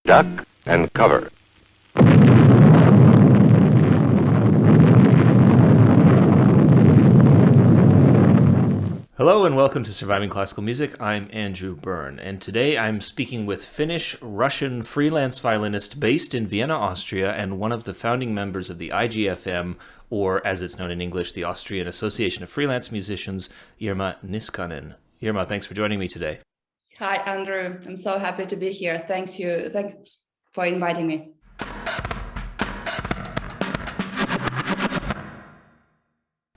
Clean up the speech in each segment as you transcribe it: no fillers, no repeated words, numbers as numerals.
Duck and cover. Hello and welcome to Surviving Classical Music. I'm Andrew Byrne, and today I'm speaking with Finnish-Russian freelance violinist based in Vienna, Austria, and one of the founding members of the IGFM, or as it's known in English, the Austrian Association of Freelance Musicians, Irma Niskanen. Irma, thanks for joining me today. Hi, Andrew. I'm so happy to be here. Thanks for inviting me.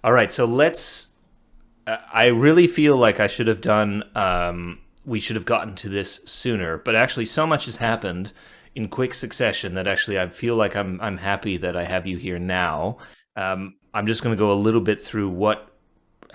All right, so I really feel like I should have done. We should have gotten to this sooner, but actually, so much has happened in quick succession that actually I feel like I'm happy that I have you here now. I'm just going to go a little bit through what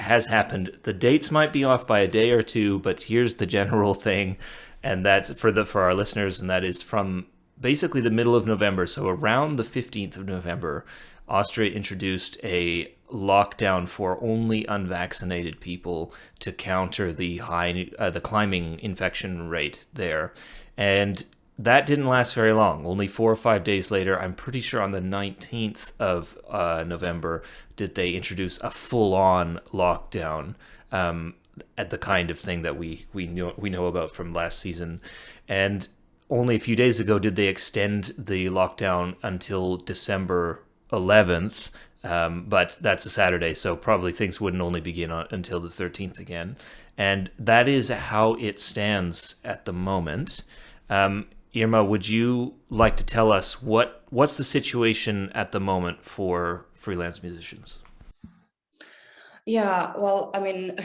has happened. The dates might be off by a day or two, but here's the general thing, and that's for our listeners, and that is from basically the middle of November, so around the 15th of November, Austria introduced a lockdown for only unvaccinated people to counter the the climbing infection rate there. And that didn't last very long. Only 4 or 5 days later, I'm pretty sure on the 19th of November, did they introduce a full-on lockdown, at the kind of thing that we know about from last season. And only a few days ago did they extend the lockdown until December 11th, but that's a Saturday, so probably things wouldn't only begin until the 13th again. And that is how it stands at the moment. Irma, would you like to tell us what's the situation at the moment for freelance musicians? Yeah, well, I mean,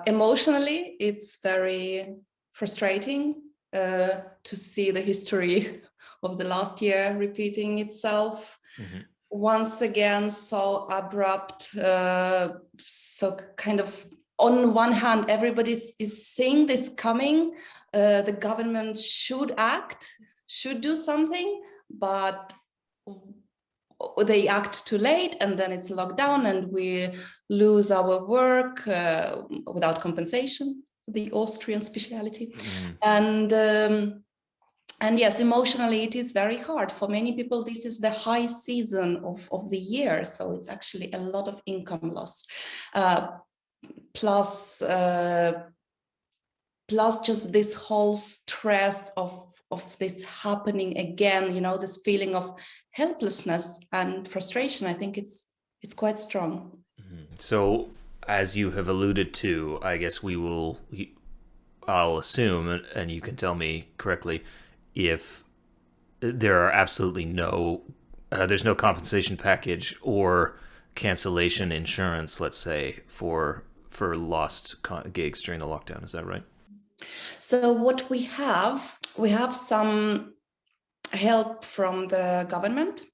emotionally, it's very frustrating to see the history of the last year repeating itself. Mm-hmm. Once again, so abrupt, so kind of on one hand, everybody is seeing this coming. The government should act, should do something, but they act too late, and then it's locked down, and we lose our work without compensation, the Austrian speciality. Mm. And yes, emotionally, it is very hard. For many people, this is the high season of the year. So it's actually a lot of income loss. Plus just this whole stress of this happening again, this feeling of helplessness and frustration. I think it's quite strong. So, as you have alluded to, I guess I'll assume, and you can tell me correctly, if there are absolutely there's no compensation package or cancellation insurance, let's say, for lost gigs during the lockdown. Is that right? So what we have some help from the government.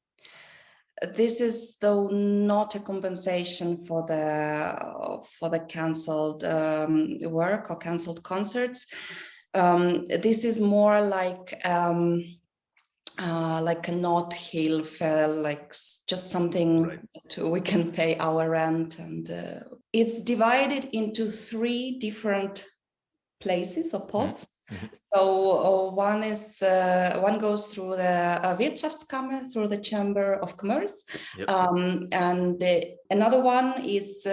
This is though not a compensation for the cancelled work or cancelled concerts. This is more like a not heal fell, like just something right. We can pay our rent, and it's divided into 3 different places or pots. Mm-hmm. So one goes through the Wirtschaftskammer, through the Chamber of Commerce. Yep. And another one is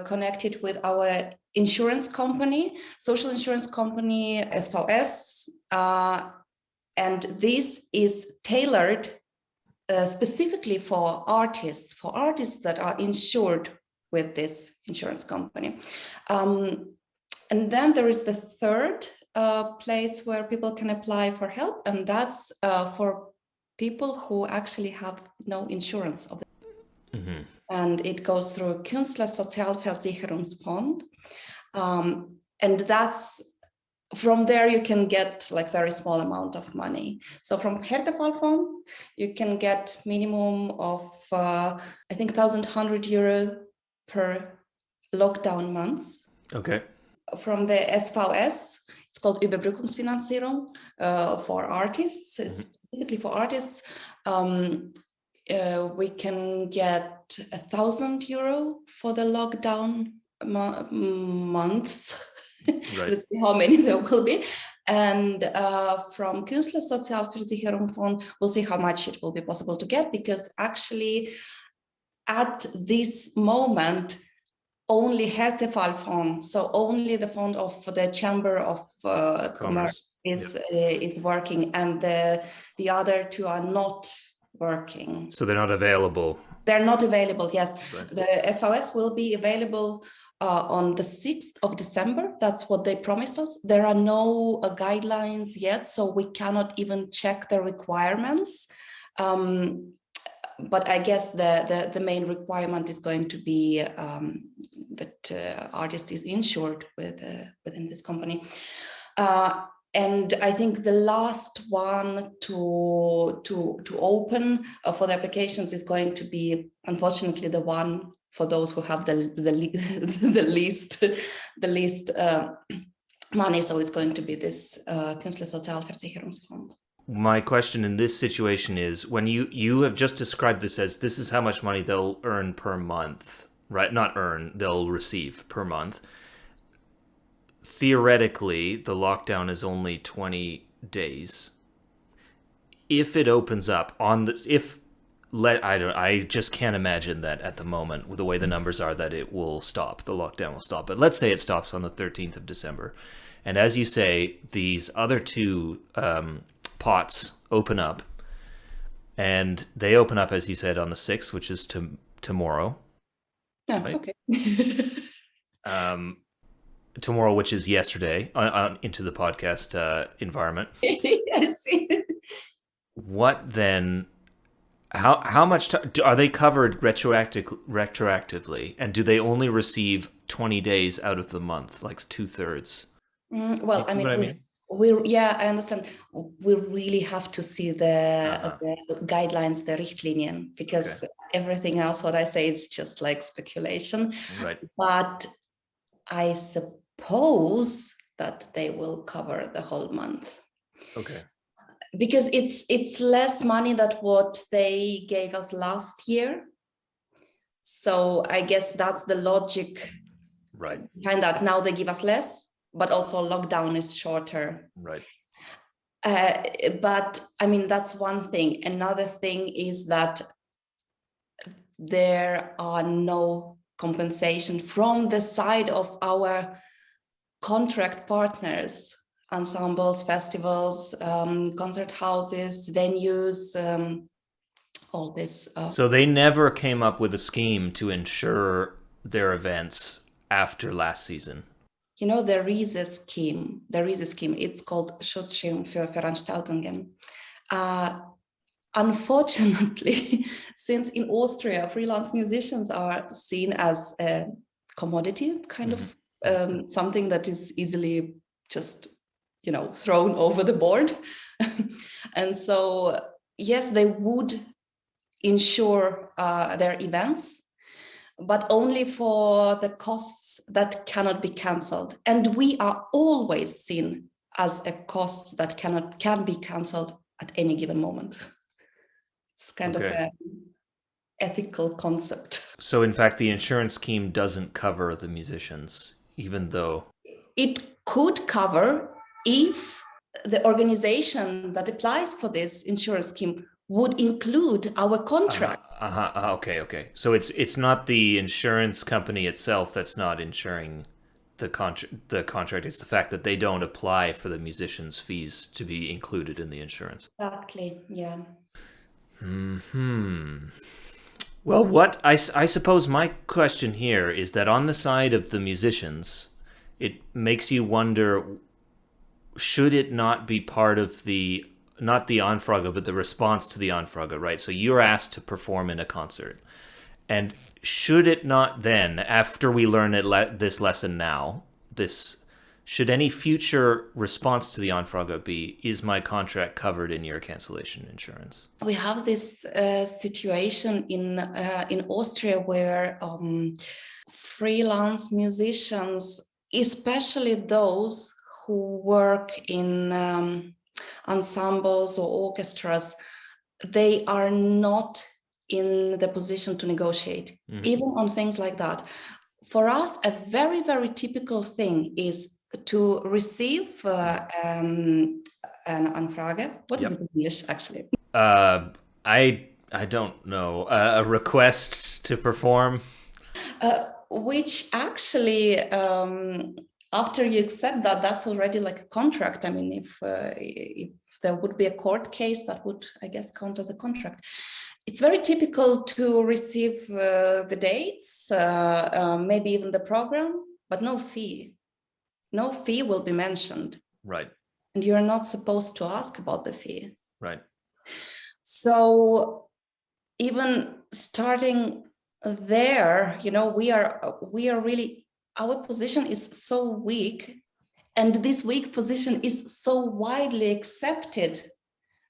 connected with our insurance company, social insurance company, SVS. And this is tailored specifically for artists that are insured with this insurance company. And then there is the third place where people can apply for help, and that's for people who actually have no insurance of it. Mm-hmm. And it goes through Künstlersozialversicherungsfond. And that's from there you can get like very small amount of money. So from Härtefallfond, you can get minimum of I think €1,100 per lockdown months. Okay. From the SVS, it's called Überbrückungsfinanzierung for artists, specifically for artists. We can get €1,000 for the lockdown months. Right. Let's see how many there will be. And from Künstlersozialversicherungsfonds, we'll see how much it will be possible to get, because actually at this moment, only Härtefallfond, so only the fund of the Chamber of Commerce is working, and the other two are not working. So they're not available. They're not available, yes. Right. The SVS will be available on the 6th of December. That's what they promised us. There are no guidelines yet, so we cannot even check the requirements. But I guess the main requirement is going to be that artist is insured within this company. And I think the last one to open for the applications is going to be, unfortunately, the one for those who have the least money. So it's going to be this Künstlersozialversicherungsfonds. My question in this situation is, when you have just described this as this is how much money they'll earn per month, right? Not earn, they'll receive per month. Theoretically, the lockdown is only 20 days. If it opens up on the, I just can't imagine that at the moment, with the way the numbers are, that it will stop, the lockdown will stop. But let's say it stops on the 13th of December. And as you say, these other two pots open up, and they open up, as you said, on the 6th, which is tomorrow. Yeah, right? Okay. Tomorrow, which is yesterday, into the podcast environment. Yes. What then? How much are they covered retroactively, and do they only receive 20 days out of the month, like 2/3? Well, I mean, what I mean? I understand. We really have to see the guidelines, the Richtlinien, because everything else, what I say, is just like speculation. Right. But I suppose that they will cover the whole month. Okay. Because it's less money than what they gave us last year. So I guess that's the logic behind that. Now they give us less, but also lockdown is shorter. Right. But I mean, that's one thing. Another thing is that there are no compensation from the side of our contract partners, ensembles, festivals, concert houses, venues, all this. So they never came up with a scheme to insure their events after last season. You know, there is a scheme. It's called Schutzschirm für Veranstaltungen. Unfortunately, since in Austria, freelance musicians are seen as a commodity, kind of something that is easily just, thrown over the board. And so, yes, they would insure their events, but only for the costs that cannot be cancelled. And we are always seen as a cost that can be cancelled at any given moment. It's kind of an ethical concept. So in fact, the insurance scheme doesn't cover the musicians, even though... It could cover if the organization that applies for this insurance scheme would include our contract. Okay. So it's not the insurance company itself that's not insuring the contract. It's the fact that they don't apply for the musicians' fees to be included in the insurance. Exactly, yeah. Well, what I suppose my question here is that on the side of the musicians, it makes you wonder, should it not be part of not the Anfrage, but the response to the Anfrage, right? So you're asked to perform in a concert. And should it not then, after we learn this lesson now, should any future response to the Anfrage be, is my contract covered in your cancellation insurance? We have this situation in Austria where freelance musicians, especially those who work in ensembles or orchestras, they are not in the position to negotiate, even on things like that. For us, a very, very typical thing is to receive an Anfrage. What is it in English, actually? I don't know. A request to perform. Which actually, after you accept that, that's already like a contract. I mean, if there would be a court case, that would, I guess, count as a contract. It's very typical to receive the dates, maybe even the program, but no fee. No fee will be mentioned. Right. And you're not supposed to ask about the fee. Right. So even starting there, we are really, our position is so weak, and this weak position is so widely accepted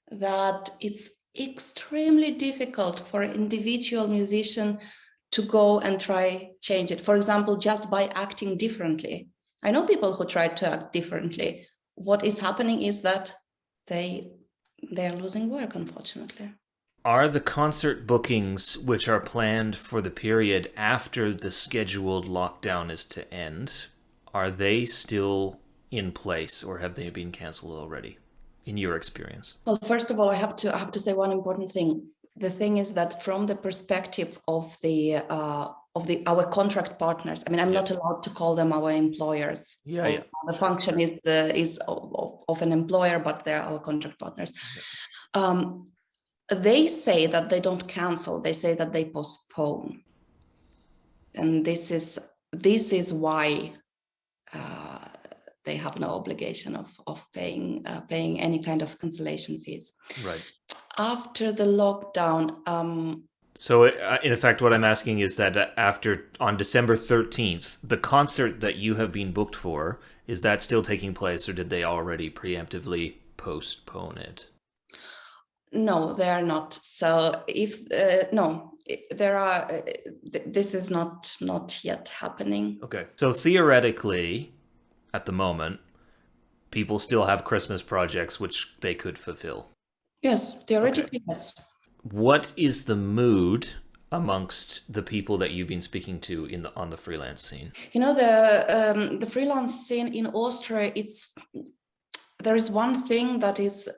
that it's extremely difficult for an individual musician to go and try change it. For example, just by acting differently. I know people who try to act differently. What is happening is that they are losing work, unfortunately. Are the concert bookings which are planned for the period after the scheduled lockdown is to end, are they still in place, or have they been canceled already, in your experience? Well, first of all, I have to say one important thing. The thing is that from the perspective of our contract partners, I mean, I'm not allowed to call them our employers. Yeah. The function is of an employer, but they're our contract partners. They say that they don't cancel. They say that they postpone, and this is why they have no obligation of paying any kind of cancellation fees. Right. After the lockdown. So, in effect, what I'm asking is that on December 13th, the concert that you have been booked for, is that still taking place, or did they already preemptively postpone it? No, they are not. So if there are. This is not yet happening. Okay. So theoretically, at the moment, people still have Christmas projects which they could fulfill. Yes, theoretically, yes. What is the mood amongst the people that you've been speaking to on the freelance scene? The freelance scene in Austria, there is one thing that it's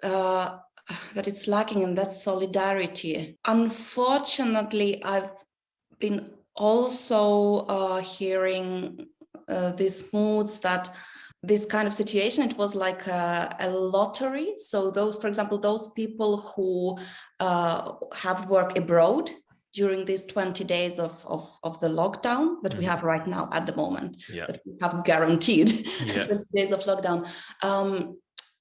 lacking, and that's solidarity. Unfortunately, I've been also hearing these moods that this kind of situation, it was like a lottery. So for example, those people who have worked abroad during these 20 days of the lockdown that we have right now at the moment, that we have guaranteed 20 days of lockdown.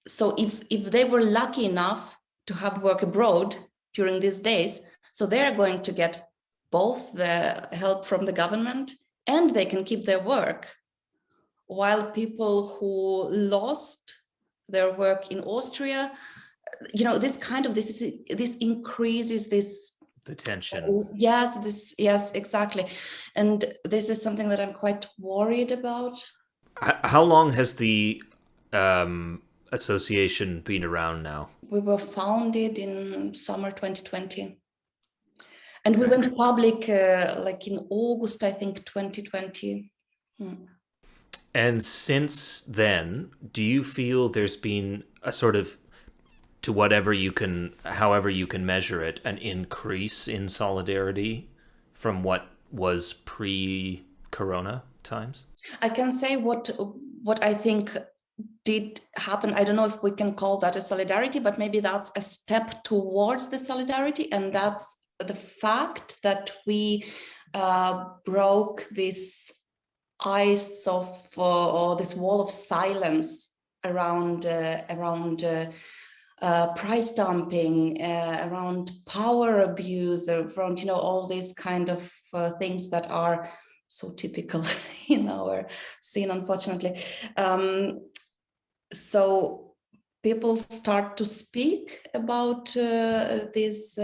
So if they were lucky enough to have work abroad during these days, so they're going to get both the help from the government and they can keep their work. While people who lost their work in Austria, this increases the tension. Yes, exactly. And this is something that I'm quite worried about. How long has the association been around now? We were founded in summer 2020. And we went public like in August, I think, 2020. And since then, do you feel there's been a sort of, to however you can measure it, an increase in solidarity from what was pre-corona times? I can say what I think did happen. I don't know if we can call that a solidarity, but maybe that's a step towards the solidarity, and that's the fact that we broke this ice or this wall of silence around price dumping, around power abuse, around all these kind of things that are so typical in our scene, unfortunately. So people start to speak about these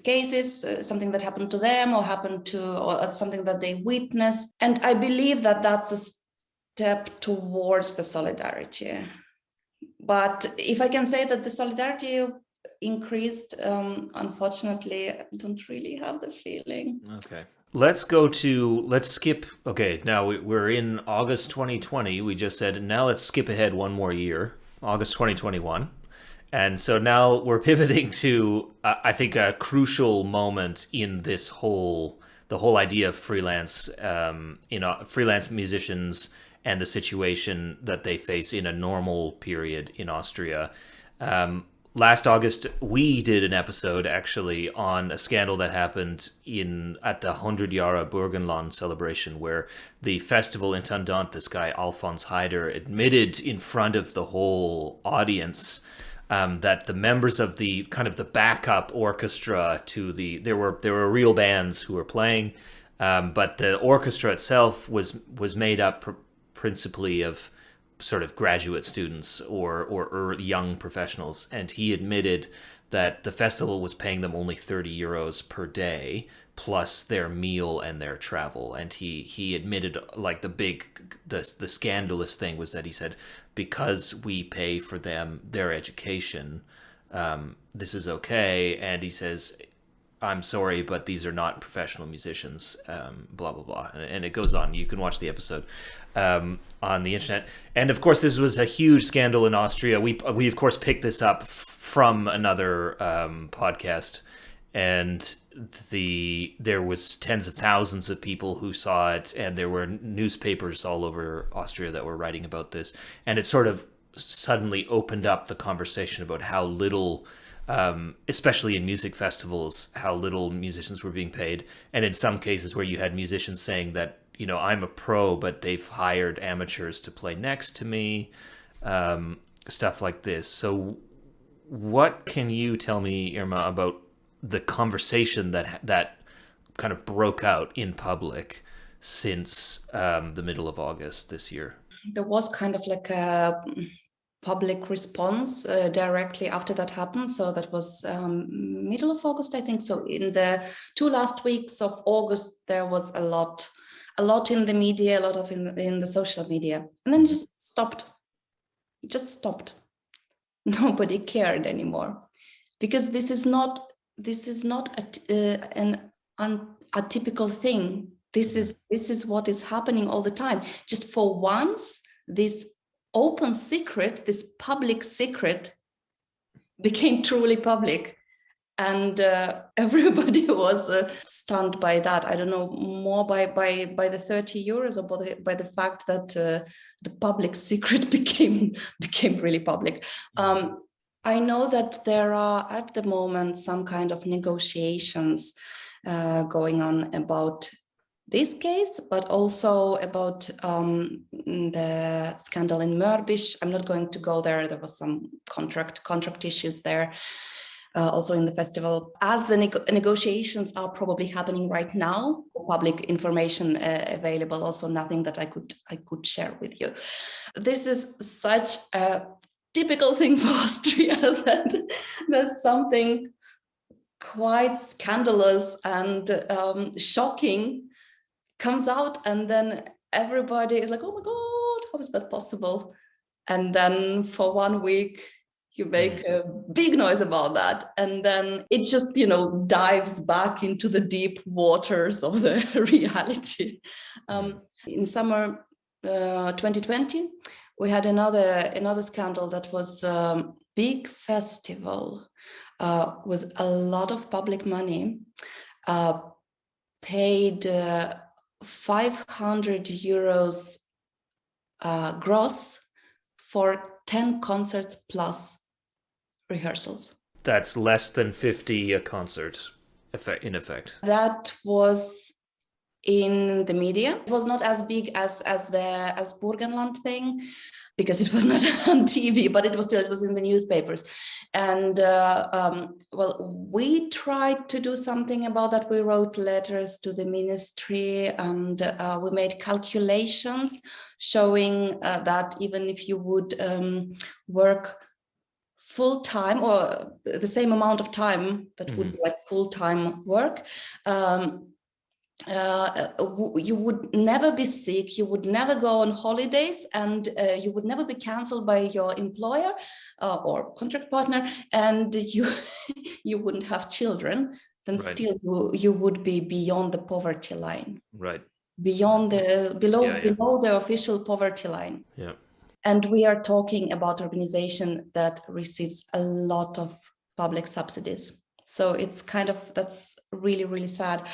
cases, something that happened to them or something that they witnessed. And I believe that that's a step towards the solidarity. But if I can say that the solidarity increased, unfortunately, I don't really have the feeling. Okay. Let's skip. Okay, now we're in August 2020. We just said, now let's skip ahead one more year, August 2021. And so now we're pivoting to, I think, a crucial moment in the whole idea of freelance, freelance musicians and the situation that they face in a normal period in Austria. Last August, we did an episode actually on a scandal that happened at the 100 Jahre Burgenland celebration, where the festival intendant, this guy Alphonse Haider, admitted in front of the whole audience that the members of the kind of the backup orchestra to there were real bands who were playing, but the orchestra itself was made up principally of sort of graduate students or young professionals, and he admitted that the festival was paying them only 30 euros per day plus their meal and their travel. And he admitted, like, the scandalous thing was that he said, because we pay for them their education, this is okay. And he says, I'm sorry, but these are not professional musicians, blah, blah, blah. And it goes on. You can watch the episode on the internet. And of course, this was a huge scandal in Austria. We of course picked this up from another podcast, and there was tens of thousands of people who saw it, and there were newspapers all over Austria that were writing about this. And it sort of suddenly opened up the conversation about how little, especially in music festivals, how little musicians were being paid. And in some cases where you had musicians saying that, I'm a pro, but they've hired amateurs to play next to me, stuff like this. So what can you tell me, Irma, about the conversation that kind of broke out in public since the middle of August this year? There was kind of like a public response directly after that happened. So that was middle of August, I think. So in the 2 last weeks of August, there was a lot in the media, a lot of in the social media, and then just stopped. Nobody cared anymore, because this is not an atypical thing. This is what is happening all the time. Just for once, this open secret, this public secret, became truly public, and everybody was stunned by that. I don't know, more by the 30 euros, or by the fact that the public secret became really public. I know that there are at the moment some kind of negotiations going on about this case, but also about the scandal in Mörbisch. I'm not going to go there. There was some contract issues there, also in the festival. As the negotiations are probably happening right now, public information available, also nothing that I could share with you. This is such a typical thing for Austria, that something quite scandalous and shocking comes out, and then everybody is like, oh my God, how is that possible? And then for 1 week, you make a big noise about that, and then it just, dives back into the deep waters of the reality. In summer 2020, we had another scandal that was a big festival with a lot of public money, paid 500 euros gross for 10 concerts plus rehearsals. That's less than 50 a concert, in effect. That was in the media. It was not as big as Burgenland thing, because it was not on TV, but it was in the newspapers. And we tried to do something about that. We wrote letters to the ministry, and we made calculations showing that even if you would work full-time, or the same amount of time that would be like full-time work, you would never be sick, you would never go on holidays, and you would never be cancelled by your employer or contract partner, and you wouldn't have children. then Right. still you would be beyond the poverty line, Right. beyond the Yeah. below the official poverty line. Yeah. And we are talking about organization that receives a lot of public subsidies. So it's that's really, really sad.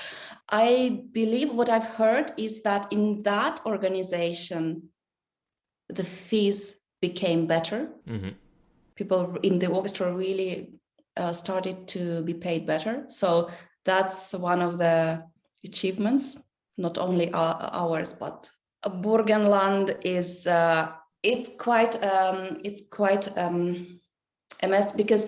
I believe what I've heard is that in that organization, the fees became better. Mm-hmm. People in the orchestra really started to be paid better. So that's one of the achievements, not only ours, but Burgenland is it's quite a mess, because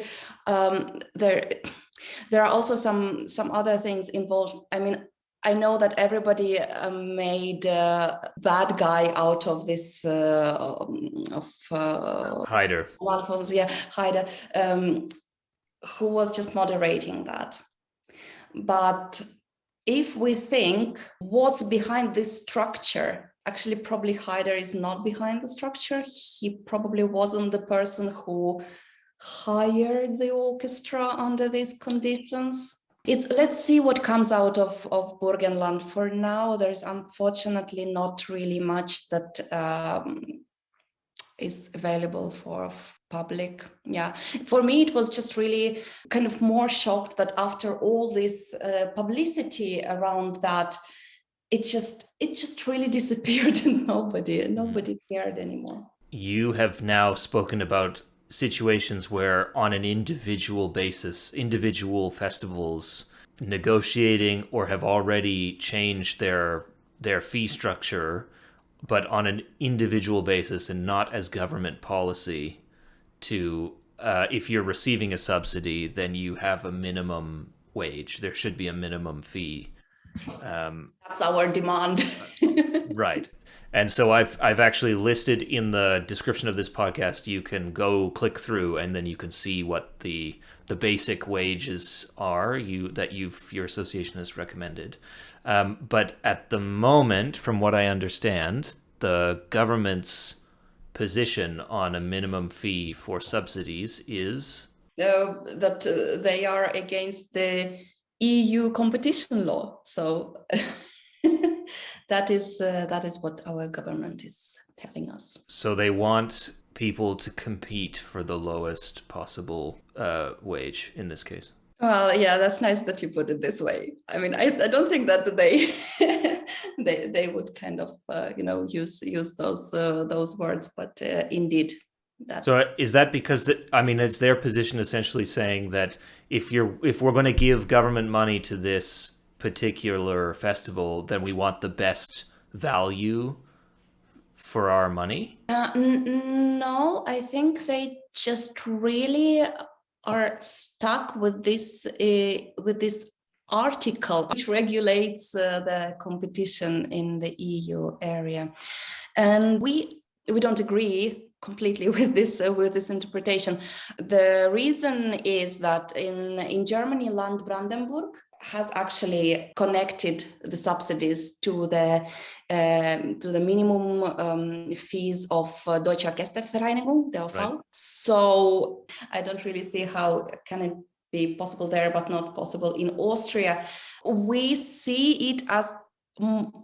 there are also some other things involved. I mean, I know that everybody made a bad guy out of this Haider. Haider, who was just moderating that. But if we think what's behind this structure, actually probably Haider is not behind the structure. He probably wasn't the person who hired the orchestra under these conditions. Let's see what comes out of Burgenland. For now, there's unfortunately not really much that is available for public. Yeah, for me it was just really kind of more shocked that after all this publicity around that, it just really disappeared and nobody cared anymore. You have now spoken about situations where on an individual basis, individual festivals negotiating or have already changed their fee structure, but on an individual basis and not as government policy to if you're receiving a subsidy, then you have a minimum wage. There should be a minimum fee. That's our demand. Right. And so I've actually listed in the description of this podcast, you can go click through and then you can see what the basic wages are your association has recommended. But at the moment, from what I understand, the government's position on a minimum fee for subsidies is that they are against the EU competition law. So that is what our government is telling us. So they want people to compete for the lowest possible wage in this case. Well, yeah, that's nice that you put it this way. I mean, I don't think that they they would kind of use those words, but indeed. So is that because it's their position essentially saying that if we're going to give government money to this particular festival, then we want the best value for our money? No, I think they just really are stuck with this article which regulates the competition in the EU area, and we don't agree completely with this interpretation. The reason is that in Germany, Land Brandenburg has actually connected the subsidies to the minimum fees of Deutsche Orchestervereinigung, the OV. Right. So I don't really see how can it be possible there, but not possible in Austria. We see it as,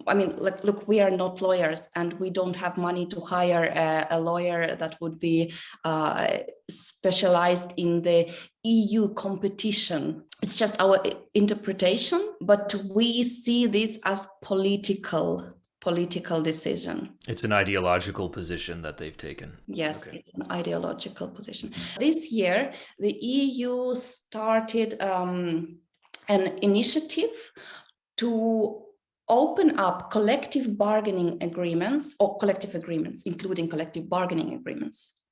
I mean, look, we are not lawyers and we don't have money to hire a lawyer that would be specialized in the EU competition. It's just our interpretation, but we see this as political decision. It's an ideological position that they've taken. Yes, okay. It's an ideological position. This year, the EU started an initiative to open up collective bargaining agreements, or collective agreements, including collective bargaining agreements,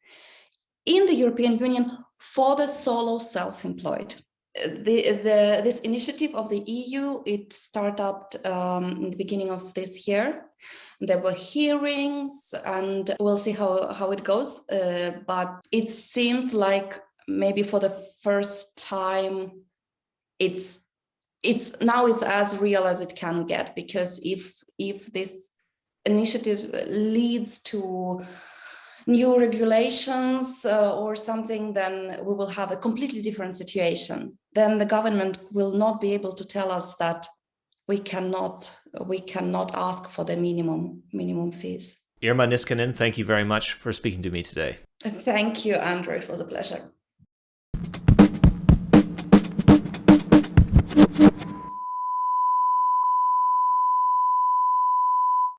in the European Union for the solo self-employed. This initiative of the EU, it started up in the beginning of this year. There were hearings, and we'll see how it goes. But it seems like maybe for the first time, it's as real as it can get, because if this initiative leads to new regulations or something, then we will have a completely different situation. Then the government will not be able to tell us that we cannot ask for the minimum fees. Irma Niskanen, thank you very much for speaking to me today. Thank you, Andrew. It was a pleasure.